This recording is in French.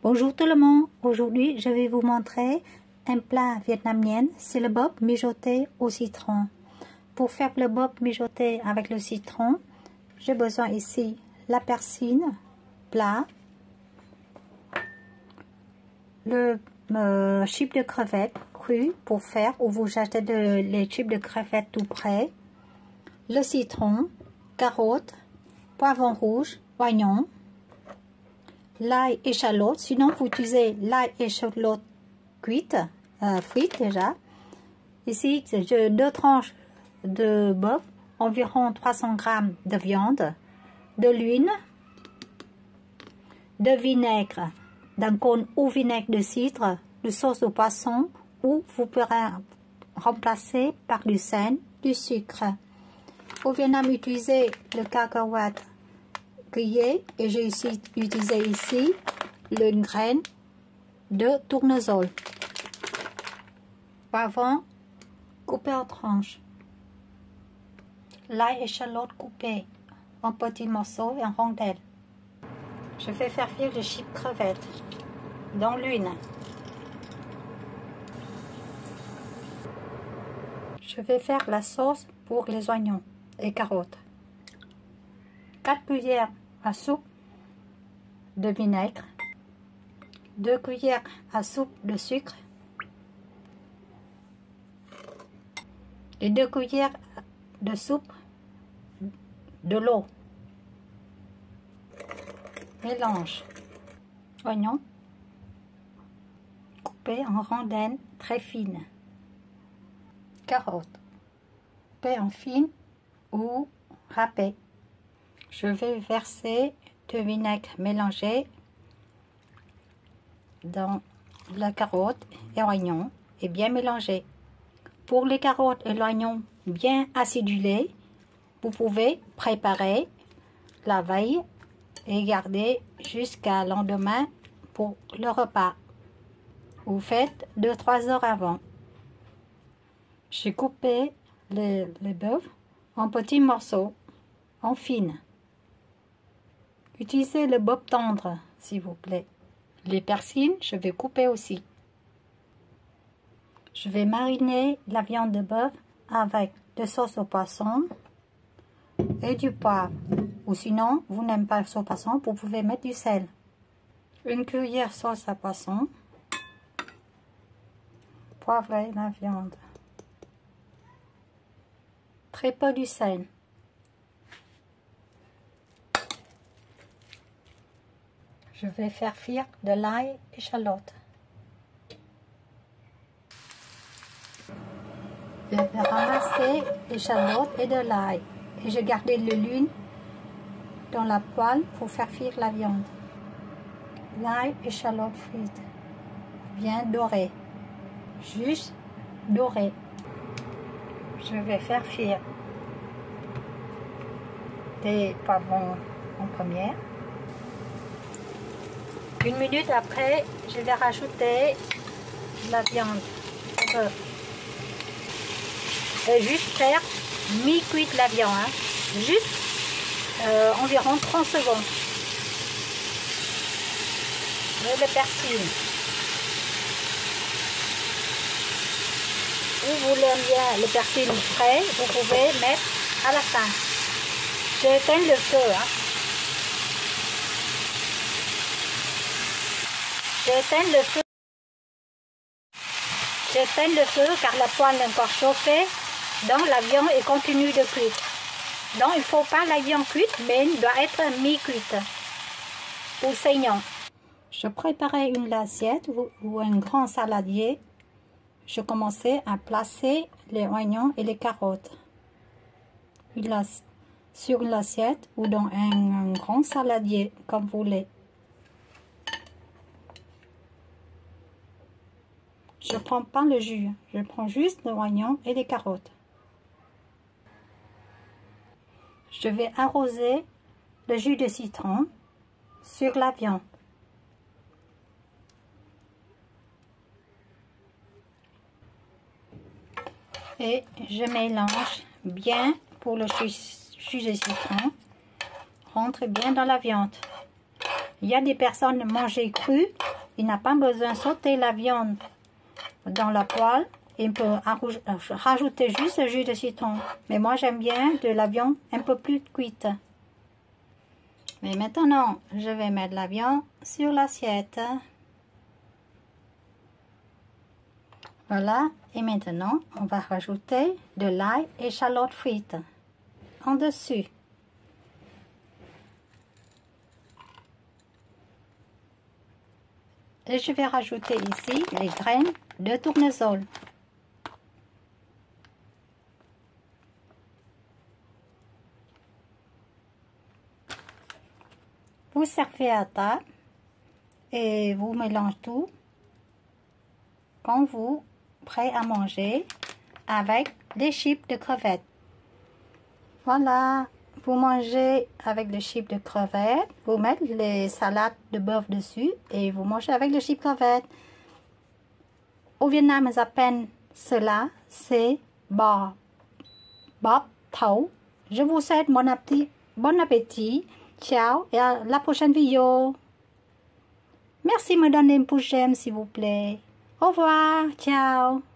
Bonjour tout le monde, aujourd'hui je vais vous montrer un plat vietnamien, c'est le bắp mijoté au citron. Pour faire le bắp mijoté avec le citron, j'ai besoin ici la persil plat, le chips de crevettes cru pour faire ou vous achetez les chips de crevettes tout prêts, le citron, carottes, poivron rouge, oignon, l'ail, échalote, sinon vous utilisez l'ail et échalote cuite, frites déjà. Ici, j'ai 2 tranches de bœuf, environ 300 g de viande, de l'huile, de vinaigre, d'un cône ou vinaigre de cidre, de sauce au poisson, ou vous pourrez remplacer par du sel, du sucre. Au Vietnam, utilisez le cacahuète grillé et j'ai utilisé ici une graine de tournesol. Poivron coupé en tranches. L'ail échalote coupé en petits morceaux et en rondelles. Je vais faire cuire les chips crevettes dans l'huile. Je vais faire la sauce pour les oignons et carottes. 4 cuillères à soupe de vinaigre, 2 cuillères à soupe de sucre et 2 cuillères de soupe de l'eau. Mélange. Oignons coupés en rondelles très fines. Carottes coupées en fines ou râpées. Je vais verser du vinaigre mélangé dans la carotte et l'oignon et bien mélanger. Pour les carottes et l'oignon bien acidulés, vous pouvez préparer la veille et garder jusqu'à lendemain pour le repas. Vous faites 2-3 heures avant. J'ai coupé le bœuf en petits morceaux, en fines. Utilisez le bœuf tendre, s'il vous plaît. Les persils, je vais couper aussi. Je vais mariner la viande de bœuf avec de sauce au poisson et du poivre. Ou sinon, vous n'aimez pas le sauce au poisson, vous pouvez mettre du sel. Une cuillère sauce à poisson. Poivrer la viande. Très peu du sel. Je vais faire cuire de l'ail échalote. Je vais ramasser l'échalote et de l'ail. Et je garde l'huile dans la poêle pour faire cuire la viande. L'ail échalote frite. Bien doré. Juste doré. Je vais faire cuire des poivrons en première. 1 minute après, je vais rajouter la viande. Et juste faire mi-cuite la viande, hein. Juste environ 30 secondes. Et le persil. Si vous voulez bien le persil frais, vous pouvez mettre à la fin. J'éteins le feu. Hein. J'éteins le feu. J'éteins le feu car la poêle est encore chauffée, donc la viande est continue de cuire. Donc il ne faut pas la viande cuite, mais elle doit être mi-cuite ou saignant. Je préparais une assiette ou un grand saladier. Je commençais à placer les oignons et les carottes sur l'assiette ou dans un grand saladier, comme vous voulez. Je ne prends pas le jus, je prends juste l'oignon et les carottes. Je vais arroser le jus de citron sur la viande. Et je mélange bien pour le jus de citron. Rentre bien dans la viande. Il y a des personnes qui mangent cru, il n'a pas besoin de sauter la viande dans la poêle. Il peut rajouter juste le jus de citron. Mais moi, j'aime bien de la viande un peu plus cuite. Mais maintenant, je vais mettre la viande sur l'assiette. Voilà. Et maintenant, on va rajouter de l'ail et échalotes frites en dessus. Et je vais rajouter ici les graines de tournesol. Vous servez à table et vous mélangez tout quand vous prêt à manger avec des chips de crevettes. Voilà, vous mangez avec les chips de crevettes, vous mettez les salades de bœuf dessus et vous mangez avec les chips crevettes. Au Vietnam, ils appellent cela, c'est bò bóp thấu. Je vous souhaite bon appétit. Ciao et à la prochaine vidéo. Merci de me donner un pouce j'aime s'il vous plaît. Au revoir. Ciao.